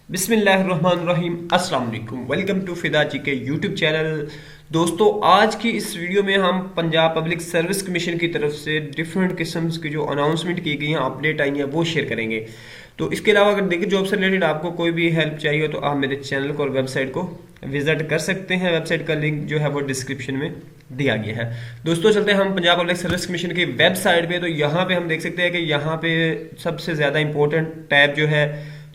बिस्मिल्लाहिर्रहमानिर्रहीम अस्सलाम वालेकुम। वेलकम टू फिदा जी के यूट्यूब चैनल। दोस्तों, आज की इस वीडियो में हम पंजाब पब्लिक सर्विस कमीशन की तरफ से डिफरेंट किस्म्स की जो अनाउंसमेंट की गई हैं, अपडेट आई हैं, वो शेयर करेंगे। तो इसके अलावा अगर देखिए जॉब से रिलेटेड आपको कोई भी हेल्प चाहिए हो तो आप मेरे चैनल को और वेबसाइट को विजिट कर सकते हैं। वेबसाइट का लिंक जो है वो डिस्क्रिप्शन में दिया गया है। दोस्तों, चलते हैं हम पंजाब पब्लिक सर्विस कमीशन की वेबसाइट पे। तो यहाँ पे हम देख सकते हैं कि यहाँ पे सबसे ज़्यादा इंपॉर्टेंट टैब जो है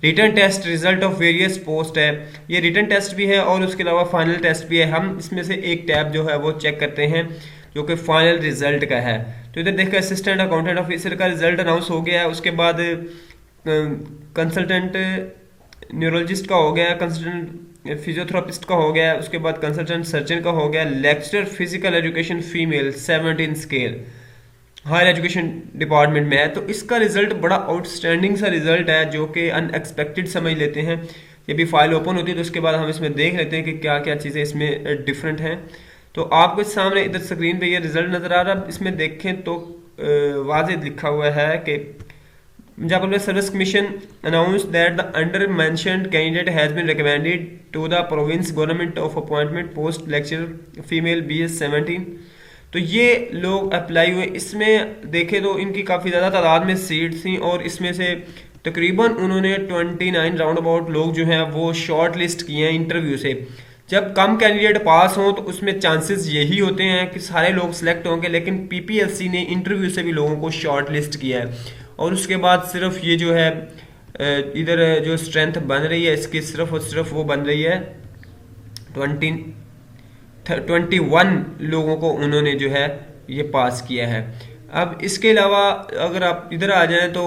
written test result of various post है। ये रिटर्न टेस्ट भी है और उसके अलावा फाइनल टेस्ट भी है। हम इसमें से एक टैब जो है वो चेक करते हैं जो कि फाइनल रिजल्ट का है। तो इधर देखकर असिस्टेंट अकाउंटेंट ऑफिसर का रिजल्ट अनाउंस हो गया है। उसके बाद कंसल्टेंट न्यूरोलॉजिस्ट का हो गया, कंसल्टेंट फिजियोथेरापिस्ट का हो गया, उसके बाद कंसल्टेंट सर्जन का हो गया, lecturer physical education female 17 scale higher education department में है। तो इसका रिजल्ट बड़ा आउटस्टैंडिंग सा रिजल्ट है जो कि अनएक्सपेक्टेड समझ लेते हैं। ये भी फाइल ओपन होती है तो उसके बाद हम इसमें देख लेते हैं कि क्या क्या चीज़ें इसमें डिफरेंट हैं। तो आपको सामने इधर स्क्रीन पे ये रिजल्ट नज़र आ रहा है। इसमें देखें तो वाज़ेह लिखा हुआ है कि Punjab public service commission announced that the under mentioned candidate has been recommended to the province government of appointment post lecturer female BS 17। तो ये लोग अप्लाई हुए। इसमें देखें तो इनकी काफ़ी ज़्यादा तादाद में सीट थी और इसमें से तकरीबन उन्होंने 29 राउंड अबाउट लोग जो हैं वो शॉर्ट लिस्ट किए हैं इंटरव्यू से। जब कम कैंडिडेट पास हों तो उसमें चांसेस यही होते हैं कि सारे लोग सिलेक्ट होंगे, लेकिन पीपीएससी ने इंटरव्यू से भी लोगों को शॉर्ट लिस्ट किया है। और उसके बाद सिर्फ ये जो है इधर जो स्ट्रेंथ बन रही है इसकी सिर्फ और सिर्फ वो बन रही है 21 लोगों को उन्होंने जो है ये पास किया है। अब इसके अलावा अगर आप इधर आ जाएं तो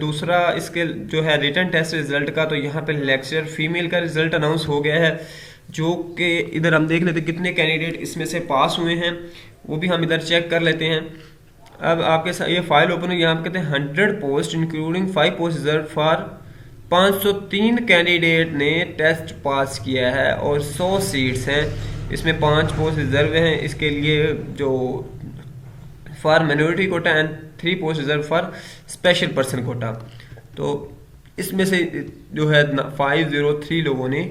दूसरा इसके जो है रिटर्न टेस्ट रिजल्ट का, तो यहाँ पे लेक्चरर फीमेल का रिजल्ट अनाउंस हो गया है जो कि इधर हम देख लेते हैं कितने कैंडिडेट इसमें से पास हुए हैं, वो भी हम इधर चेक कर लेते हैं। अब आपके साथ ये फाइल ओपन है। यहाँ पे कहते हैं 100 post including 5 post reserve for 503 candidate ने टेस्ट पास किया है और 100 सीट्स हैं। इसमें 5 पोस्ट रिजर्व हैं इसके लिए जो for minority quota and 3 post reserve for special person quota. तो इसमें से जो है 503 लोगों ने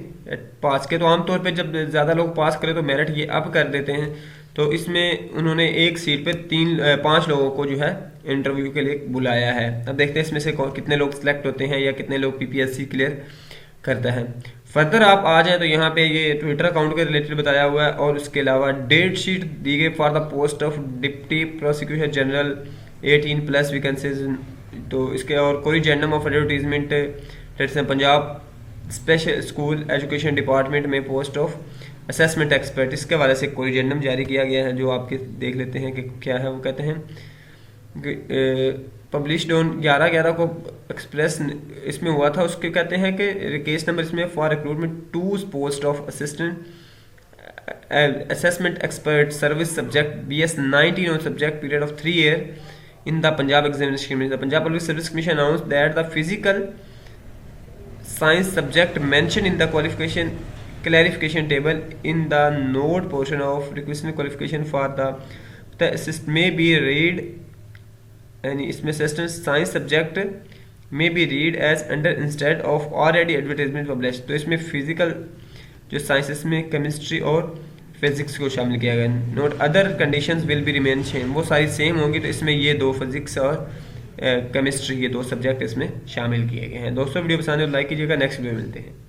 पास किया। तो आमतौर पे जब ज़्यादा लोग पास करें तो मेरिट ये अप कर देते हैं। तो इसमें उन्होंने एक सीट पे 5 लोगों को जो है इंटरव्यू के लिए बुलाया है। अब देखते हैं इसमें से कितने लोग सिलेक्ट होते हैं या कितने लोग पीपीएससी क्लियर करता है। फर्दर आप आ जाएं तो यहाँ पे ये ट्विटर अकाउंट के रिलेटेड बताया हुआ है और उसके अलावा डेट शीट दी गई for the post of deputy prosecutor general 18+ vacancies. तो इसके और corrigendum of advertisement Punjab special school education department में पोस्ट ऑफ असेसमेंट एक्सपर्ट, इसके हवाले से कोरिजेंडम जारी किया गया है जो आपके देख लेते हैं कि क्या है। वो कहते हैं पब्लिश्ड ऑन 11/11 को एक्सप्रेस इसमें हुआ था। उसके कहते हैं कि केस नंबर इसमें for recruitment 2 post of assistant assessment expert service subject BS 19 on subject period of 3 year in the Punjab examination commission. The Punjab public service commission announce that the physical science subject mention in the clarification table in the note portion of requisition qualification for the assist may be read, and इसमें assistant science subject may be read as under instead of already advertisement published। तो इसमें physical जो sciences में chemistry और physics को शामिल किया गया। Note other conditions will be remain same, वो सारी सेम होंगी। तो इसमें ये 2 फिजिक्स और केमिस्ट्री ये 2 सब्जेक्ट इसमें शामिल किए गए हैं। दोस्तों, वीडियो पसंद है तो लाइक कीजिएगा। नेक्स्ट वीडियो मिलते हैं।